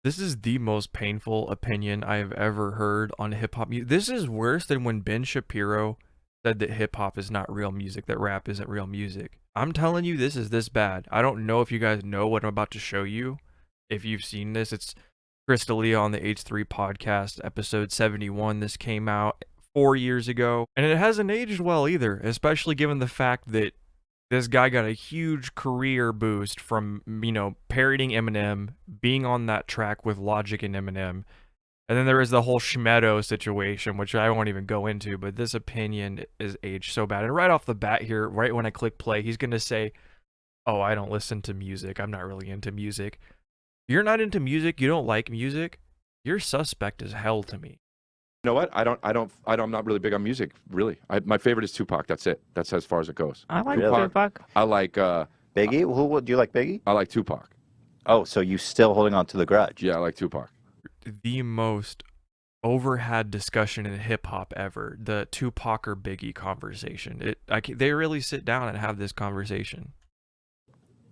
This is the most painful opinion I have ever heard on hip hop music. This is worse than when Ben Shapiro said that hip hop is not real music, that rap isn't real music. I'm telling you, this is this bad. I don't know if you guys know what I'm about to show you. If you've seen this, it's Crystalia on the H3 podcast, episode 71. This came out 4 years ago, and it hasn't aged well either, especially given the fact that this guy got a huge career boost from, parodying Eminem, being on that track with Logic and Eminem. And then there is the whole Schmedo situation, which I won't even go into, but this opinion is aged so bad. And right off the bat here, right when I click play, he's going to say, "Oh, I don't listen to music. I'm not really into music." You're not into music, you don't like music, you're suspect as hell to me. You know what? I'm not really big on music, really. My favorite is Tupac. That's it. That's as far as it goes. I like Tupac. Tupac. I like Biggie? Who do you like Biggie? I like Tupac. Oh, so you still holding on to the grudge? Yeah, I like Tupac. The most overhad discussion in hip hop ever, the Tupac or Biggie conversation. They really sit down and have this conversation.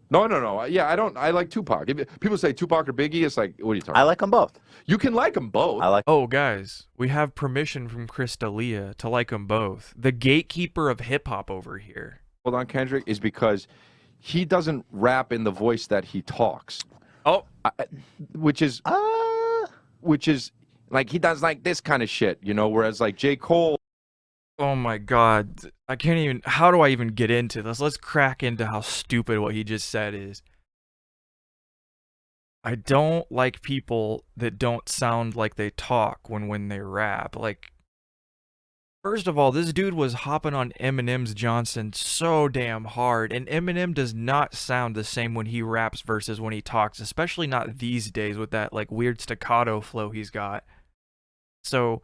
No. Yeah, I like Tupac. If people say Tupac or Biggie, it's like, what are you talking about? I like them both. You can like them both. Oh, guys, we have permission from Crystalia to like them both. The gatekeeper of hip hop over here. Hold on, Kendrick, is because he doesn't rap in the voice that he talks. Oh, which is like he does like this kind of shit, whereas like J. Cole. Oh my god. I can't even. How do I even get into this? Let's crack into how stupid what he just said is. I don't like people that don't sound like they talk when they rap. Like, first of all, this dude was hopping on Eminem's Johnson so damn hard, and Eminem does not sound the same when he raps versus when he talks, especially not these days with that like weird staccato flow he's got. So,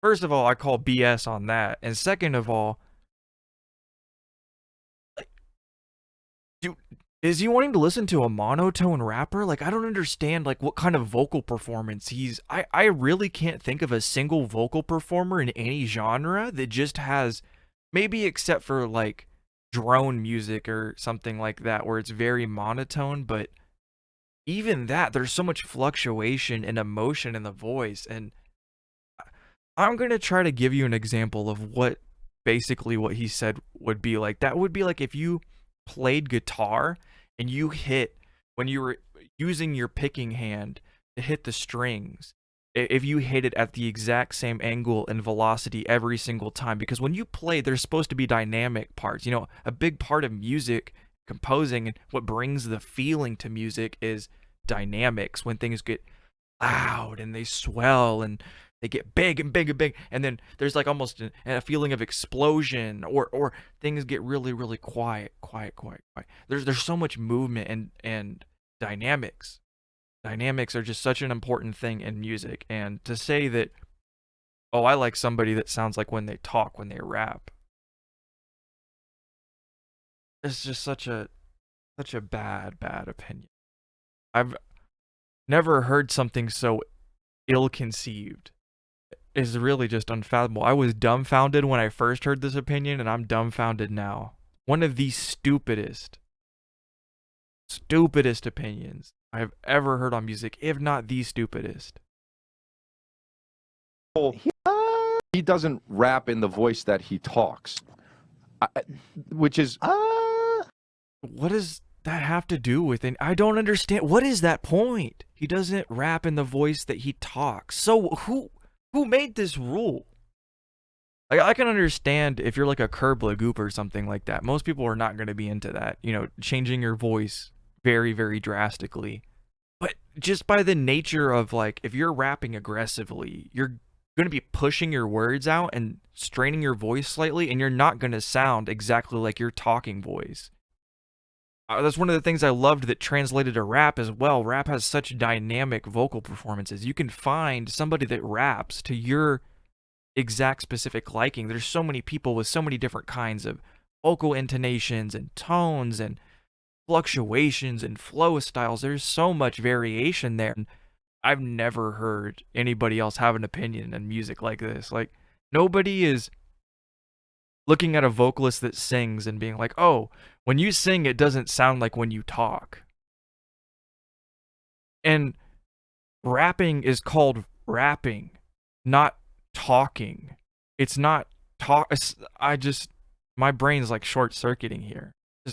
first of all, I call BS on that, and second of all, is he wanting to listen to a monotone rapper? Like, I don't understand, like, what kind of vocal performance I really can't think of a single vocal performer in any genre that just has, maybe except for, like, drone music or something like that, where it's very monotone, but even that, there's so much fluctuation and emotion in the voice, and I'm going to try to give you an example of what he said would be like. That would be like if you played guitar and you hit, when you were using your picking hand to hit the strings, if you hit it at the exact same angle and velocity every single time, because when you play, there's supposed to be dynamic parts. A big part of music composing and what brings the feeling to music is dynamics. When things get loud and they swell and they get big and big and big, and then there's like almost a feeling of explosion, or things get really, really quiet. There's so much movement and dynamics. Dynamics are just such an important thing in music, and to say that, oh, I like somebody that sounds like when they talk, when they rap, it's just such a bad opinion. I've never heard something so ill-conceived. Is really just unfathomable. I was dumbfounded when I first heard this opinion, and I'm dumbfounded now. One of the stupidest opinions I've ever heard on music, if not the stupidest. He doesn't rap in the voice that he talks, which is. What does that have to do with it? I don't understand. What is that point? He doesn't rap in the voice that he talks. So who made this rule? Like, I can understand if you're like a Curb Lagoop or something like that. Most people are not going to be into that, changing your voice very, very drastically. But just by the nature of, like, if you're rapping aggressively, you're going to be pushing your words out and straining your voice slightly, and you're not going to sound exactly like your talking voice. That's one of the things I loved that translated to rap as well. Rap has such dynamic vocal performances. You can find somebody that raps to your exact specific liking. There's so many people with so many different kinds of vocal intonations and tones and fluctuations and flow styles. There's so much variation there. I've never heard anybody else have an opinion in music like this. Like, nobody is looking at a vocalist that sings and being like, oh, when you sing, it doesn't sound like when you talk. And rapping is called rapping, not talking. It's not talk. My brain's like short circuiting here.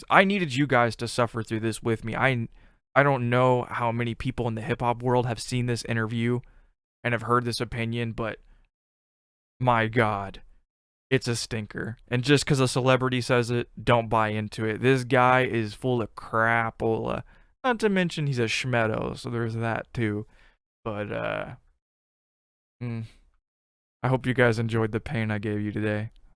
I needed you guys to suffer through this with me. I don't know how many people in the hip hop world have seen this interview and have heard this opinion, but my God, it's a stinker. And just because a celebrity says it, don't buy into it. This guy is full of crapola. Not to mention he's a schmedo, so there's that too. But I hope you guys enjoyed the pain I gave you today.